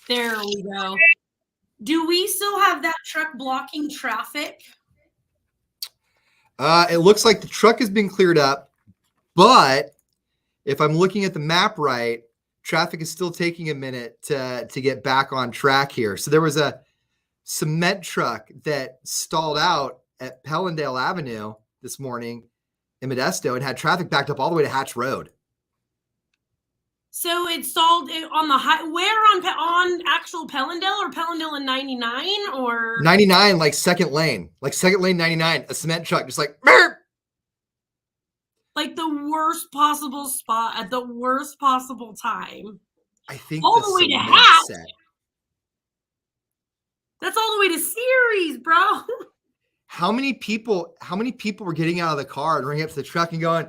There we go. Do we still have that truck blocking traffic? It looks like the truck has been cleared up, but if I'm looking at the map right, traffic is still taking a minute to get back on track here. So there was a cement truck that stalled out at Pellendale Avenue this morning in Modesto and had traffic backed up all the way to Hatch Road. So it stalled on the high. Where on actual Pellendale or Pellendale and 99 or 99, like second lane 99. A cement truck just like burp! Like the worst possible spot at the worst possible time. I think all the way to Hatch. That's all the way to Ceres, bro. How many people were getting out of the car and running up to the truck and going,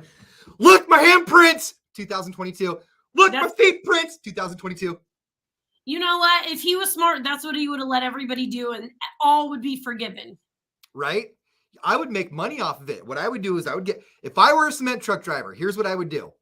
"Look, my handprints, 2022. Look, my feet prints, 2022." You know what? If he was smart, that's what he would have let everybody do, and all would be forgiven. Right? I would make money off of it. What I would do is if I were a cement truck driver, here's what I would do.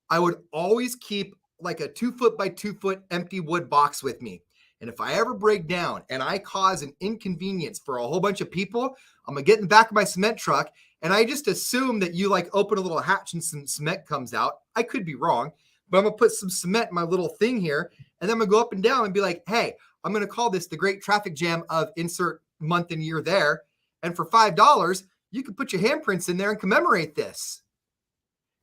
I would always keep like a 2 foot by 2 foot empty wood box with me. And if I ever break down and I cause an inconvenience for a whole bunch of people, I'm going to get in the back of my cement truck. And I just assume that you like open a little hatch and some cement comes out. I could be wrong, but I'm going to put some cement in my little thing here. And then I'm going to go up and down and be like, hey, I'm going to call this the great traffic jam of insert month and year there. And for $5, you can put your handprints in there and commemorate this.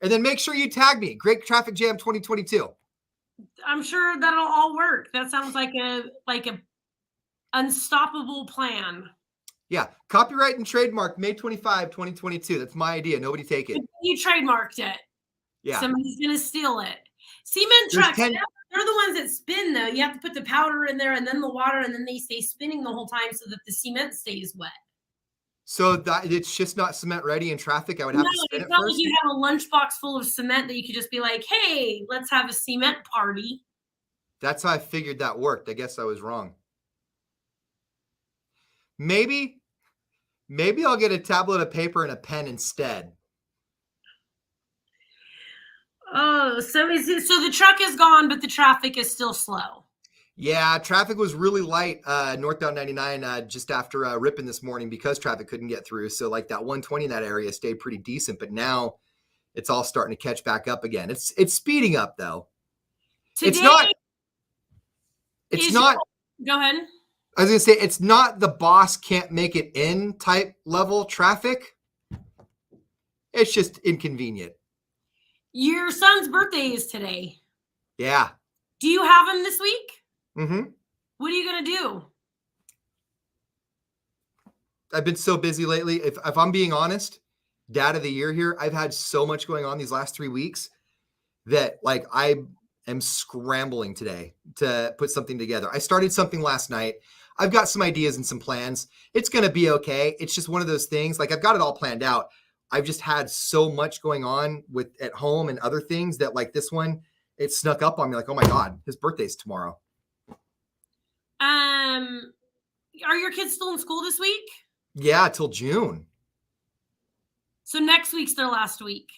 And then make sure you tag me, Great Traffic Jam 2022. I'm sure that'll all work. That sounds like a unstoppable plan. Yeah. Copyright and trademark May 25, 2022. That's my idea. Nobody take it. You trademarked it. Yeah. Somebody's going to steal it. Cement trucks, they're the ones that spin, though. You have to put the powder in there and then the water, and then they stay spinning the whole time so that the cement stays wet. So that it's just not cement ready in traffic. I would have to spin it first. It's not like you have a lunchbox full of cement that you could just be like, hey, let's have a cement party. That's how I figured that worked. I guess I was wrong. Maybe I'll get a tablet of paper and a pen instead. Oh, so the truck is gone, but the traffic is still slow. Yeah, traffic was really light northbound 99 just after Ripon this morning because traffic couldn't get through. So like that 120 in that area stayed pretty decent, but now it's all starting to catch back up again. It's speeding up though. It's not. Go ahead. I was going to say, it's not the boss can't make it in type level traffic. It's just inconvenient. Your son's birthday is today. Yeah. Do you have him this week? Mm-hmm. What are you going to do? I've been so busy lately. If I'm being honest, dad of the year here, I've had so much going on these last 3 weeks that like I am scrambling today to put something together. I started something last night. I've got some ideas and some plans. It's going to be okay. It's just one of those things. Like I've got it all planned out. I've just had so much going on at home and other things that like this one, it snuck up on me like, oh my God, his birthday's tomorrow. Are your kids still in school this week? Yeah, till June. So next week's their last week.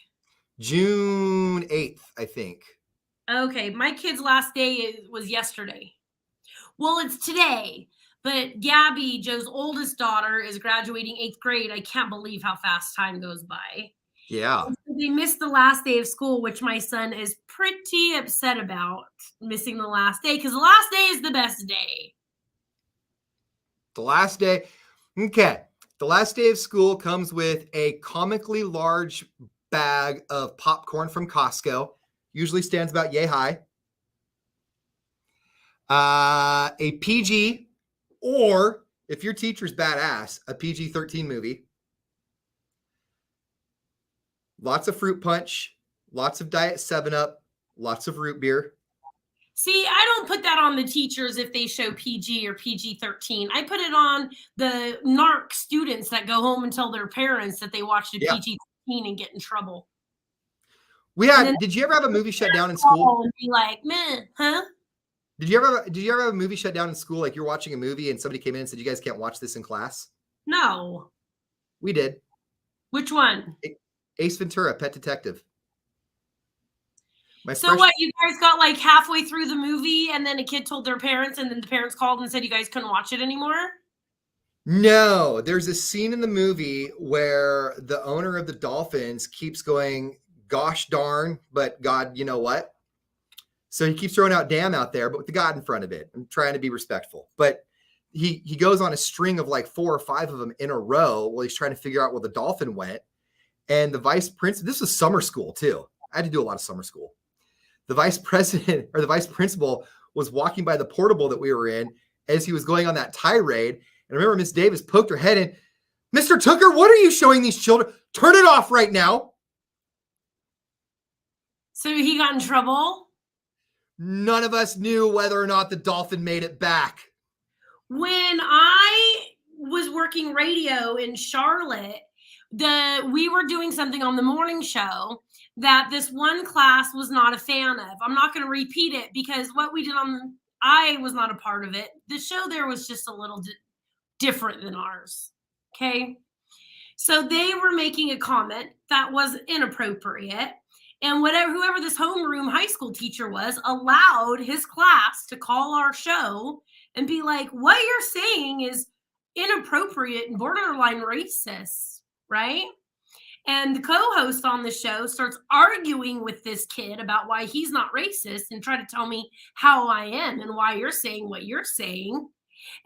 June 8th, I think. Okay, my kid's last day was yesterday. Well, it's today, but Gabby, Joe's oldest daughter, is graduating 8th grade. I can't believe how fast time goes by. Yeah. So they missed the last day of school, which my son is pretty upset about missing the last day because the last day is the best day. The last day. Okay. The last day of school comes with a comically large bag of popcorn from Costco. Usually stands about yay high. A PG, or if your teacher's badass, a PG-13 movie. Lots of fruit punch, lots of Diet 7-Up, lots of root beer. See, I don't put that on the teachers if they show PG or PG-13. I put it on the narc students that go home and tell their parents that they watched a PG-13 and get in trouble. Did you ever have a movie shut down in school? And be like, man, huh? Did you ever have a movie shut down in school? Like you're watching a movie and somebody came in and said, you guys can't watch this in class? No. We did. Which one? Ace Ventura, Pet Detective. My So fresh what, you guys got like halfway through the movie and then a kid told their parents and then the parents called and said you guys couldn't watch it anymore? No, there's a scene in the movie where the owner of the Dolphins keeps going, gosh darn, but God, you know what? So he keeps throwing out damn out there, but with the God in front of it. I'm trying to be respectful. But he goes on a string of like 4 or 5 of them in a row while he's trying to figure out where the dolphin went. And the vice principal, this was summer school too. I had to do a lot of summer school. The vice president or the vice principal was walking by the portable that we were in as he was going on that tirade. And I remember Miss Davis poked her head in. Mr. Tooker, what are you showing these children? Turn it off right now. So he got in trouble? None of us knew whether or not the dolphin made it back. When I was working radio in Charlotte, we were doing something on the morning show that this one class was not a fan of. I'm not going to repeat it because what we did I was not a part of it. The show there was just a little different than ours. Okay. So they were making a comment that was inappropriate. And whoever this homeroom high school teacher was allowed his class to call our show and be like, what you're saying is inappropriate and borderline racist, right? And the co-host on the show starts arguing with this kid about why he's not racist and try to tell me how I am and why you're saying what you're saying.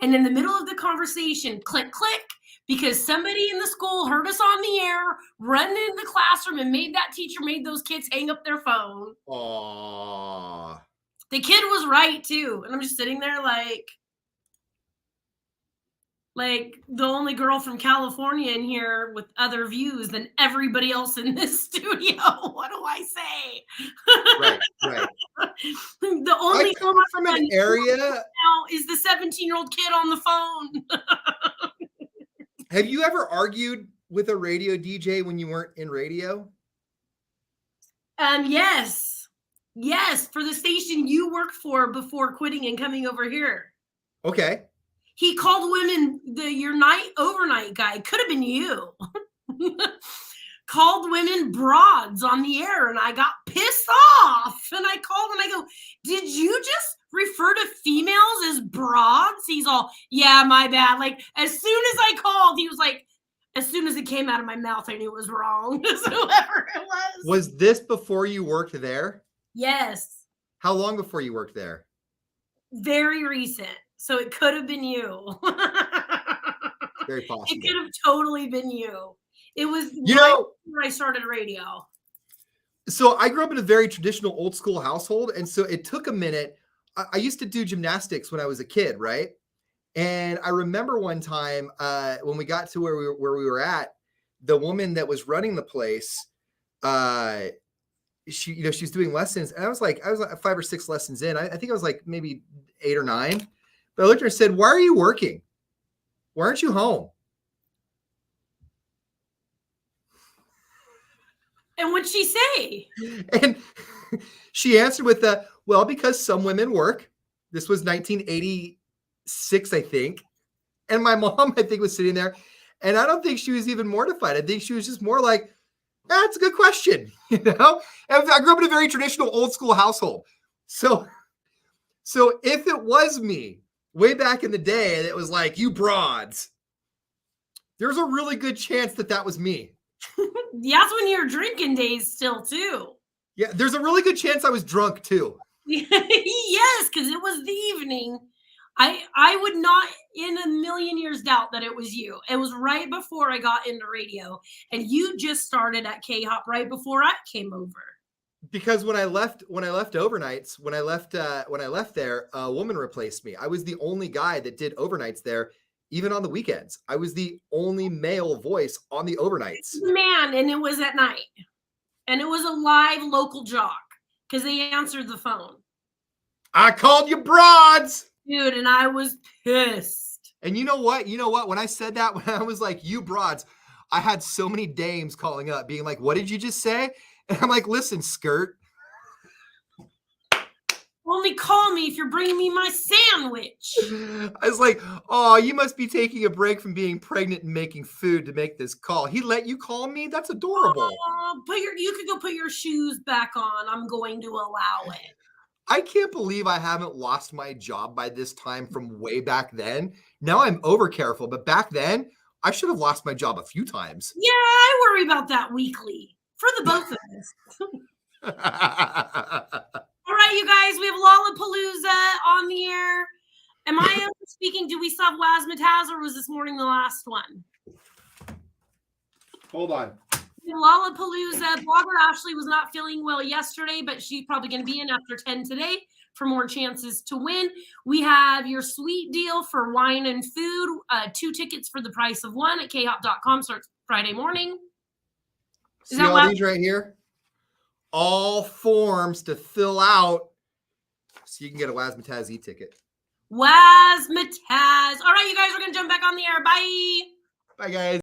And in the middle of the conversation, click, click, because somebody in the school heard us on the air, run in the classroom and made those kids hang up their phone. Aww. The kid was right too. And I'm just sitting there like the only girl from California in here with other views than everybody else in this studio. What do I say? Right. The only I come from an area now is the 17-year-old kid on the phone. Have you ever argued with a radio DJ when you weren't in radio? Yes, for the station you worked for before quitting and coming over here. Okay. He called women, your overnight guy, could have been you. Called women broads on the air, and I got pissed off. And I called and I go, did you just refer to females as broads? He's all, yeah, my bad. Like, as soon as I called, he was like, as soon as it came out of my mouth, I knew it was wrong. So whoever it was. Was this before you worked there? Yes. How long before you worked there? Very recent. So it could have been you. Very possible. It could have totally been you. It was when I started radio. So I grew up in a very traditional old school household. And so it took a minute. I used to do gymnastics when I was a kid, right? And I remember one time when we got to where we were at, the woman that was running the place, she's doing lessons. And I was like 5 or 6 lessons in. I think I was like maybe 8 or 9. But I looked at her and said, why are you working? Why aren't you home? And what'd she say? And she answered with well, because some women work. This was 1986, I think. And my mom, I think, was sitting there. And I don't think she was even mortified. I think she was just more like, that's a good question. You know, and I grew up in a very traditional old school household. So if it was me way back in the day, that was like, you broads, there's a really good chance that was me. That's when you're drinking days still too. Yeah, there's a really good chance I was drunk too. Yes, because it was the evening. I would not in a million years doubt that it was you. It was right before I got into radio, and you just started at K-Hop right before I came over. Because when I left overnights, when I left there, a woman replaced me. I was the only guy that did overnights there, even on the weekends. I was the only male voice on the overnights. Man, and it was at night. And it was a live local jock because they answered the phone. I called you broads. Dude, and I was pissed. And you know what? When I said that, when I was like, you broads, I had so many dames calling up being like, what did you just say? And I'm like, listen, skirt. Well, Only call me if you're bringing me my sandwich. I was like, oh, you must be taking a break from being pregnant and making food to make this call. He let you call me? That's adorable. You could go put your shoes back on. I'm going to allow it. I can't believe I haven't lost my job by this time from way back then. Now I'm over careful, but back then I should have lost my job a few times. Yeah, I worry about that weekly for the both of us. All right, you guys, we have Lollapalooza on the air. Am I speaking? Do we still have Wazmataz, or was this morning the last one? Hold on. Lollapalooza. Blogger Ashley was not feeling well yesterday, but she's probably going to be in after 10 today for more chances to win. We have your sweet deal for wine and food. 2 tickets for the price of 1 at khop.com. Starts Friday morning. See all these right here? All forms to fill out so you can get a Wazmataz e-ticket. Wazmataz. All right, you guys, we're going to jump back on the air. Bye. Bye, guys.